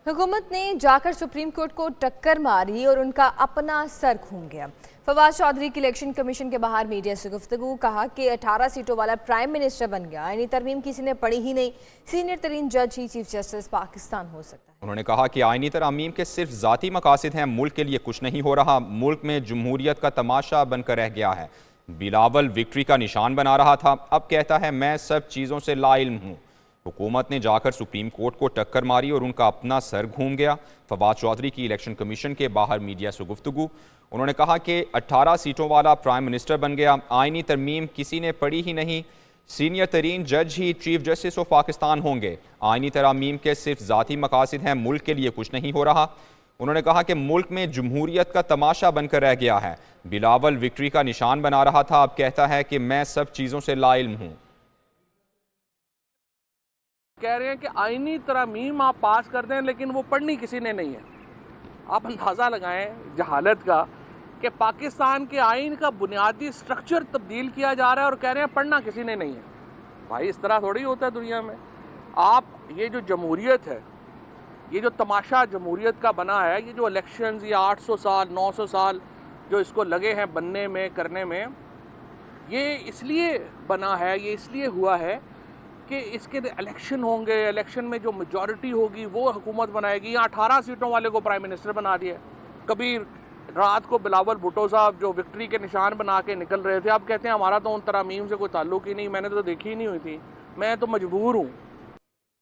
हुकूमत ने जाकर सुप्रीम कोर्ट को टक्कर मारी और उनका अपना सर घूम गया। फवाद चौधरी की इलेक्शन कमीशन के बाहर मीडिया से गुफ्तगू, कहा कि 18 सीटों वाला प्राइम मिनिस्टर बन गया। आईनी तरमीम किसी ने पढ़ी ही नहीं, सीनियर तरीन जज ही चीफ जस्टिस पाकिस्तान हो सकता है। उन्होंने कहा कि आईनी तरमीम के सिर्फ ज़ाती मकासद हैं, मुल्क के लिए कुछ नहीं हो रहा, मुल्क में जमहूरियत का तमाशा बनकर रह गया है। बिलावल विक्ट्री का निशान बना रहा था, अब कहता है मैं सब चीज़ों से लाइल्म हूँ। हुकूमत ने जाकर सुप्रीम कोर्ट को टक्कर मारी और उनका अपना सर घूम गया। फवाद चौधरी की इलेक्शन कमीशन के बाहर मीडिया से गुफ्तगू, उन्होंने कहा कि 18 सीटों वाला प्राइम मिनिस्टर बन गया। आईनी तरमीम किसी ने पढ़ी ही नहीं, सीनियर तरीन जज ही चीफ जस्टिस ऑफ पाकिस्तान होंगे। आईनी तरमीम के सिर्फ ज़ाती मकासद हैं, मुल्क के लिए कुछ नहीं हो रहा। उन्होंने कहा कि मुल्क में जमहूरियत का तमाशा बनकर रह गया है। बिलावल विक्ट्री का निशान बना रहा था, अब कहता है कि मैं सब चीज़ों से लाइल्म हूँ। कह रहे हैं कि आईनी तरमीम आप पास कर दें, लेकिन वो पढ़नी किसी ने नहीं है। आप अंदाज़ा लगाएं जहालत का कि पाकिस्तान के आइन का बुनियादी स्ट्रक्चर तब्दील किया जा रहा है और कह रहे हैं पढ़ना किसी ने नहीं है। भाई इस तरह थोड़ी होता है दुनिया में। आप ये जो जमहूरियत है, ये जो तमाशा जमहूरियत का बना है, ये जो इलेक्शंस, ये 800 साल 900 साल जो इसको लगे हैं बनने में करने में, ये इसलिए बना है, ये इसलिए हुआ है कि इसके इलेक्शन होंगे, इलेक्शन में जो मेजॉरिटी होगी वो हुकूमत बनाएगी। यहाँ 18 सीटों वाले को प्राइम मिनिस्टर बना दिया। कभी रात को बिलावल भुट्टो साहब जो विक्ट्री के निशान बना के निकल रहे थे, अब कहते हैं हमारा तो उन तरमीम से कोई ताल्लुक ही नहीं, मैंने तो देखी ही नहीं हुई थी, मैं तो मजबूर हूँ।